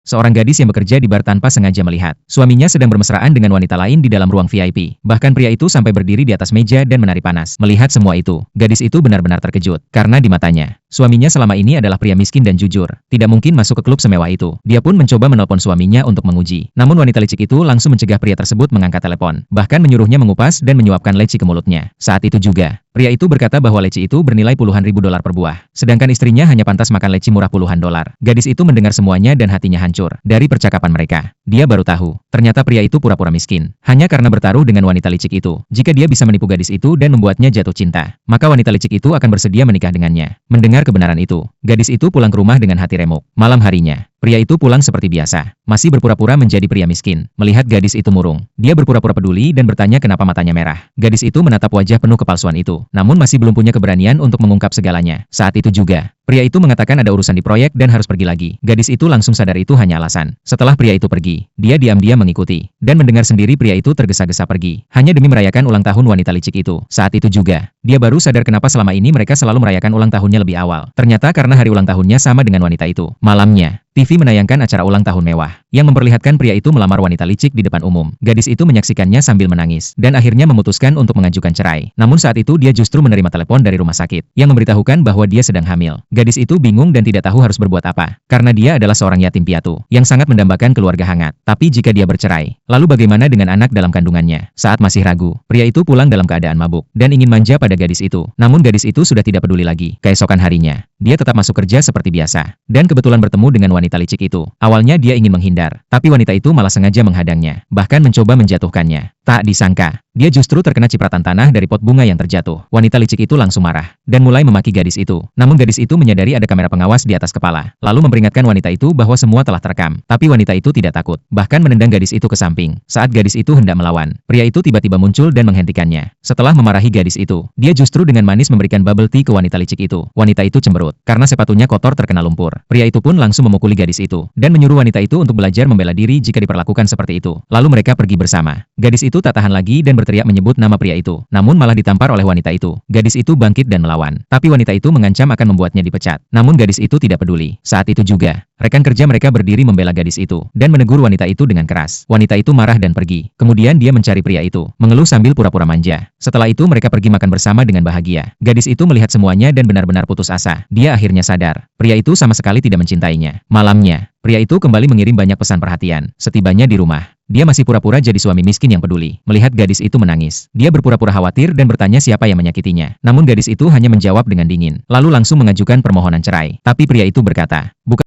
Seorang gadis yang bekerja di bar tanpa sengaja melihat suaminya sedang bermesraan dengan wanita lain di dalam ruang VIP. Bahkan pria itu sampai berdiri di atas meja dan menari panas. Melihat semua itu, gadis itu benar-benar terkejut. Karena di matanya, suaminya selama ini adalah pria miskin dan jujur. Tidak mungkin masuk ke klub semewah itu. Dia pun mencoba menelpon suaminya untuk menguji. Namun wanita licik itu langsung mencegah pria tersebut mengangkat telepon. Bahkan menyuruhnya mengupas dan menyuapkan leci ke mulutnya. Saat itu juga, pria itu berkata bahwa leci itu bernilai puluhan ribu dolar per buah. Sedangkan istrinya hanya pantas makan leci murah puluhan dolar. Gadis itu mendengar semuanya dan hatinya hancur. Dari percakapan mereka, dia baru tahu, ternyata pria itu pura-pura miskin. Hanya karena bertaruh dengan wanita licik itu. Jika dia bisa menipu gadis itu dan membuatnya jatuh cinta, maka wanita licik itu akan bersedia menikah dengannya. Mendengar kebenaran itu, gadis itu pulang ke rumah dengan hati remuk. Malam harinya, pria itu pulang seperti biasa, masih berpura-pura menjadi pria miskin. Melihat gadis itu murung, dia berpura-pura peduli dan bertanya kenapa matanya merah. Gadis itu menatap wajah penuh kepalsuan itu, namun masih belum punya keberanian untuk mengungkap segalanya. Saat itu juga, pria itu mengatakan ada urusan di proyek dan harus pergi lagi. Gadis itu langsung sadar itu hanya alasan. Setelah pria itu pergi, dia diam-diam mengikuti, dan mendengar sendiri pria itu tergesa-gesa pergi, hanya demi merayakan ulang tahun wanita licik itu. Saat itu juga, dia baru sadar kenapa selama ini mereka selalu merayakan ulang tahunnya lebih awal. Ternyata karena hari ulang tahunnya sama dengan wanita itu. Malamnya, TV menayangkan acara ulang tahun mewah, yang memperlihatkan pria itu melamar wanita licik di depan umum. Gadis itu menyaksikannya sambil menangis, dan akhirnya memutuskan untuk mengajukan cerai. Namun saat itu dia justru menerima telepon dari rumah sakit, yang memberitahukan bahwa dia sedang hamil. Gadis itu bingung dan tidak tahu harus berbuat apa, karena dia adalah seorang yatim piatu, yang sangat mendambakan keluarga hangat. Tapi jika dia bercerai, lalu bagaimana dengan anak dalam kandungannya? Saat masih ragu, pria itu pulang dalam keadaan mabuk, dan ingin manja pada gadis itu. Namun gadis itu sudah tidak peduli lagi. Keesokan harinya, dia tetap masuk kerja seperti biasa, dan kebetulan bertemu dengan wanita licik itu. Awalnya dia ingin menghindar, tapi wanita itu malah sengaja menghadangnya, bahkan mencoba menjatuhkannya. Tak disangka, dia justru terkena cipratan tanah dari pot bunga yang terjatuh. Wanita licik itu langsung marah, dan mulai memaki gadis itu. Namun gadis itu menyadari ada kamera pengawas di atas kepala, lalu memperingatkan wanita itu bahwa semua telah terekam. Tapi wanita itu tidak takut, bahkan menendang gadis itu ke samping. Saat gadis itu hendak melawan, pria itu tiba-tiba muncul dan menghentikannya. Setelah memarahi gadis itu, dia justru dengan manis memberikan bubble tea ke wanita licik itu. Wanita itu cemberut, karena sepatunya kotor terkena lumpur. Pria itu pun langsung memukuli gadis itu, dan menyuruh wanita itu untuk belajar membela diri jika diperlakukan seperti itu. Lalu mereka pergi bersama. Gadis itu tak tahan lagi dan berteriak menyebut nama pria itu, namun malah ditampar oleh wanita itu. Gadis itu bangkit dan melawan, tapi wanita itu mengancam akan membuatnya dipecat. Namun gadis itu tidak peduli. Saat itu juga, rekan kerja mereka berdiri membela gadis itu, dan menegur wanita itu dengan keras. Wanita itu marah dan pergi. Kemudian dia mencari pria itu, mengeluh sambil pura-pura manja. Setelah itu mereka pergi makan bersama dengan bahagia. Gadis itu melihat semuanya dan benar-benar putus asa. Dia akhirnya sadar, pria itu sama sekali tidak mencintainya. Malamnya, pria itu kembali mengirim banyak pesan perhatian. Setibanya di rumah, dia masih pura-pura jadi suami miskin yang peduli. Melihat gadis itu menangis, dia berpura-pura khawatir dan bertanya siapa yang menyakitinya. Namun gadis itu hanya menjawab dengan dingin, lalu langsung mengajukan permohonan cerai. Tapi pria itu berkata, bukan